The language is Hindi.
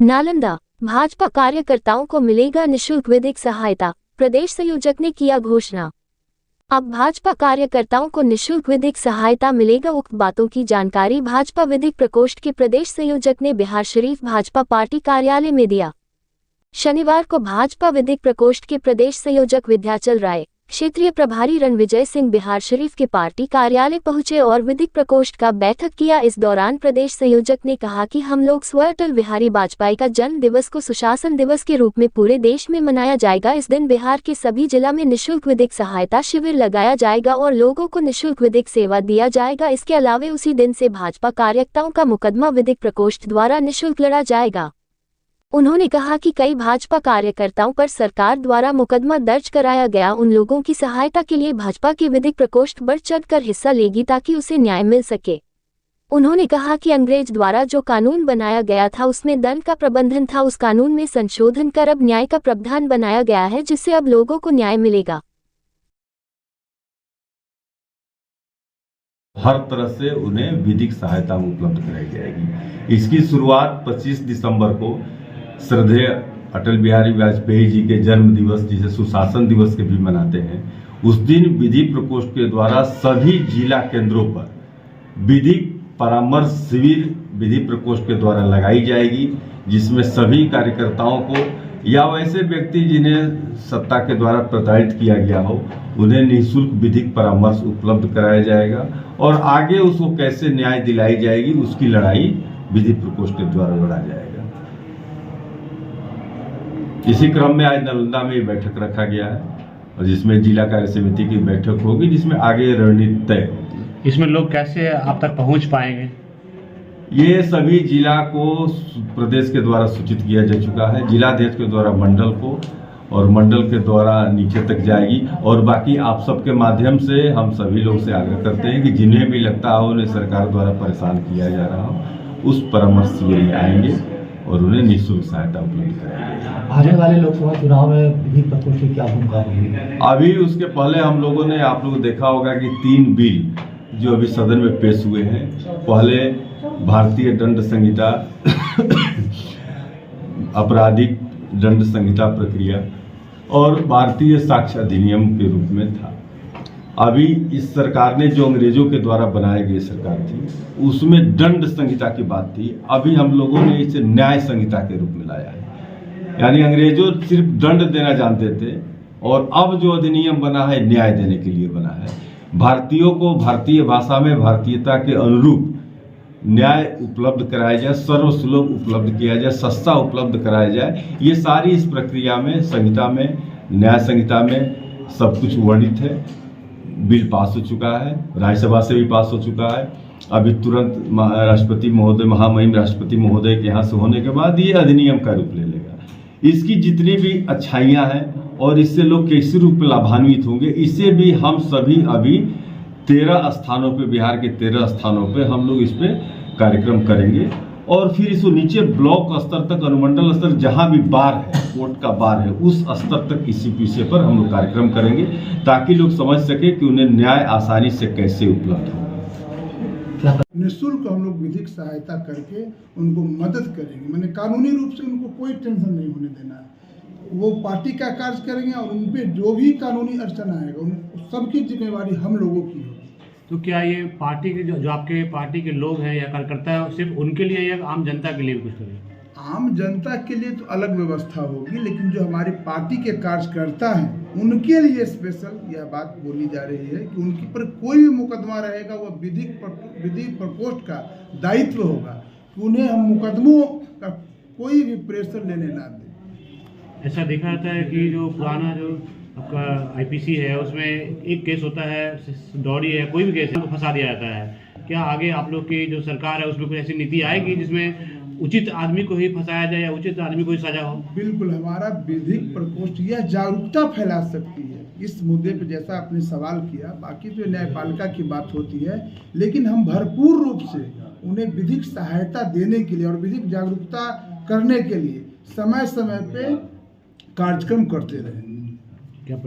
नालंदा, भाजपा कार्यकर्ताओं को मिलेगा निःशुल्क विधिक सहायता, प्रदेश संयोजक ने किया घोषणा। अब भाजपा कार्यकर्ताओं को निःशुल्क विधिक सहायता मिलेगा। उक्त बातों की जानकारी भाजपा विधिक प्रकोष्ठ के प्रदेश संयोजक ने बिहारशरीफ भाजपा पार्टी कार्यालय में दिया। शनिवार को भाजपा विधिक प्रकोष्ठ के प्रदेश संयोजक विद्याचल राय, क्षेत्रीय प्रभारी रणविजय सिंह बिहारशरीफ के पार्टी कार्यालय पहुंचे और विधिक प्रकोष्ठ का बैठक किया। इस दौरान प्रदेश संयोजक ने कहा कि हम लोग स्व अटल बिहारी वाजपेयी का जन्म दिवस को सुशासन दिवस के रूप में पूरे देश में मनाया जाएगा। इस दिन बिहार के सभी जिला में निःशुल्क विधिक सहायता शिविर लगाया जाएगा और लोगों को निःशुल्क विधिक सेवा दिया जाएगा। इसके अलावा उसी दिन से भाजपा कार्यकर्ताओं का मुकदमा विधिक प्रकोष्ठ द्वारा निःशुल्क लड़ा जाएगा। उन्होंने कहा कि कई भाजपा कार्यकर्ताओं पर सरकार द्वारा मुकदमा दर्ज कराया गया। उन लोगों की सहायता के लिए भाजपा के विधिक प्रकोष्ठ बढ़ चढ़कर हिस्सा लेगी ताकि उसे न्याय मिल सके। उन्होंने कहा कि अंग्रेज द्वारा जो कानून बनाया गया था उसमें दंड का प्रबंधन था, उस कानून में संशोधन कर अब न्याय का प्रावधान बनाया गया है, जिससे अब लोगों को न्याय मिलेगा। हर तरह से उन्हें विधिक सहायता उपलब्ध कराई जाएगी। इसकी शुरुआत 25 दिसंबर को श्रद्धेय अटल बिहारी वाजपेयी जी के जन्म दिवस, जिसे सुशासन दिवस के भी मनाते हैं, उस दिन विधि प्रकोष्ठ के द्वारा सभी जिला केंद्रों पर विधिक परामर्श शिविर विधि प्रकोष्ठ के द्वारा लगाई जाएगी, जिसमें सभी कार्यकर्ताओं को या वैसे व्यक्ति जिन्हें सत्ता के द्वारा प्रताड़ित किया गया हो, उन्हें निःशुल्क विधिक परामर्श उपलब्ध कराया जाएगा और आगे उसको कैसे न्याय दिलाई जाएगी उसकी लड़ाई विधि प्रकोष्ठ के द्वारा लड़ा जाएगा। इसी क्रम में आज नालंदा में बैठक रखा गया है और जिसमें जिला कार्य समिति की बैठक होगी, जिसमें आगे रणनीति तय होगी। इसमें लोग कैसे आप तक पहुंच पाएंगे? ये सभी जिला को प्रदेश के द्वारा सूचित किया जा चुका है। जिलाध्यक्ष के द्वारा मंडल को और मंडल के द्वारा नीचे तक जाएगी और बाकी आप सबके माध्यम से हम सभी लोग से आग्रह करते हैं कि जिन्हें भी लगता हो उन्हें सरकार द्वारा परेशान किया जा रहा हो, उस परामर्श शिविर में आएंगे और उन्हें निःशुल्क सहायता उपलब्ध कराएंगे। आने वाले लोकसभा चुनाव में विधि प्रकोष्ठ की क्या भूमिका होगी? अभी उसके पहले हम लोगों ने, आप लोग देखा होगा कि 3 बिल जो अभी सदन में पेश हुए हैं, पहले भारतीय दंड संहिता आपराधिक दंड संहिता प्रक्रिया और भारतीय साक्ष्य अधिनियम के रूप में था। अभी इस सरकार ने जो अंग्रेजों के द्वारा बनाई गई सरकार थी, उसमें दंड संहिता की बात थी। अभी हम लोगों ने इसे न्याय संहिता के रूप में लाया है, यानी अंग्रेजों सिर्फ दंड देना जानते थे और अब जो अधिनियम बना है न्याय देने के लिए बना है। भारतीयों को भारतीय भाषा में भारतीयता के अनुरूप न्याय उपलब्ध कराया जाए, सर्वसुलभ उपलब्ध किया जाए, सस्ता उपलब्ध कराया जाए। ये सारी इस प्रक्रिया में, संहिता में, न्याय संहिता में सब कुछ वर्णित है। बिल पास हो चुका है, राज्यसभा से भी पास हो चुका है। अभी तुरंत राष्ट्रपति महोदय, महामहिम राष्ट्रपति महोदय के यहाँ से होने के बाद ये अधिनियम का रूप ले लेगा। इसकी जितनी भी अच्छाइयाँ हैं और इससे लोग कैसे रूप में लाभान्वित होंगे, इसे भी हम सभी अभी 13 स्थानों पे, बिहार के 13 स्थानों पे हम लोग इस पे कार्यक्रम करेंगे और फिर इसको नीचे ब्लॉक स्तर तक, अनुमंडल स्तर, जहां भी बार है, कोर्ट का बार है, उस स्तर तक इसी विषय पर हम लोग कार्यक्रम करेंगे ताकि लोग समझ सके कि उन्हें न्याय आसानी से कैसे उपलब्ध हो। निःशुल्क हम लोग विधिक सहायता करके उनको मदद करेंगे। मैंने कानूनी रूप से उनको कोई टेंशन नहीं होने देना है। वो पार्टी का कार्य करेंगे और उन पे जो भी कानूनी अड़चन आएगा उन सबकी जिम्मेवारी हम लोगों की होगी। तो क्या ये पार्टी के जो आपके पार्टी के लोग हैं या कार्यकर्ता है, सिर्फ उनके लिए या आम जनता के लिए भी कुछ करेंगे? आम जनता के लिए तो अलग व्यवस्था होगी, लेकिन जो हमारी पार्टी के कार्यकर्ता हैं उनके लिए स्पेशल यह बात बोली जा रही है कि उनके पर कोई भी मुकदमा रहेगा वह विधिक प्रकोष्ठ का दायित्व होगा कि उन्हें हम मुकदमों का कोई भी प्रेशर लेने ना दें। ऐसा देखा जाता है कि जो पुराना जो आपका आईपीसी है उसमें एक केस होता है, दौड़ी है, कोई भी केस है तो फंसा दिया जाता है। क्या आगे आप लोग की जो सरकार है उसमें कोई ऐसी नीति आएगी जिसमें उचित आदमी को ही फंसाया जाए या उचित आदमी को ही सजा हो? बिल्कुल, हमारा विधिक प्रकोष्ठ यह जागरूकता फैला सकती है इस मुद्दे पर, जैसा आपने सवाल किया। बाकी तो न्यायपालिका की बात होती है, लेकिन हम भरपूर रूप से उन्हें विधिक सहायता देने के लिए और विधिक जागरूकता करने के लिए समय समय पे कार्यक्रम करते रहे। क्या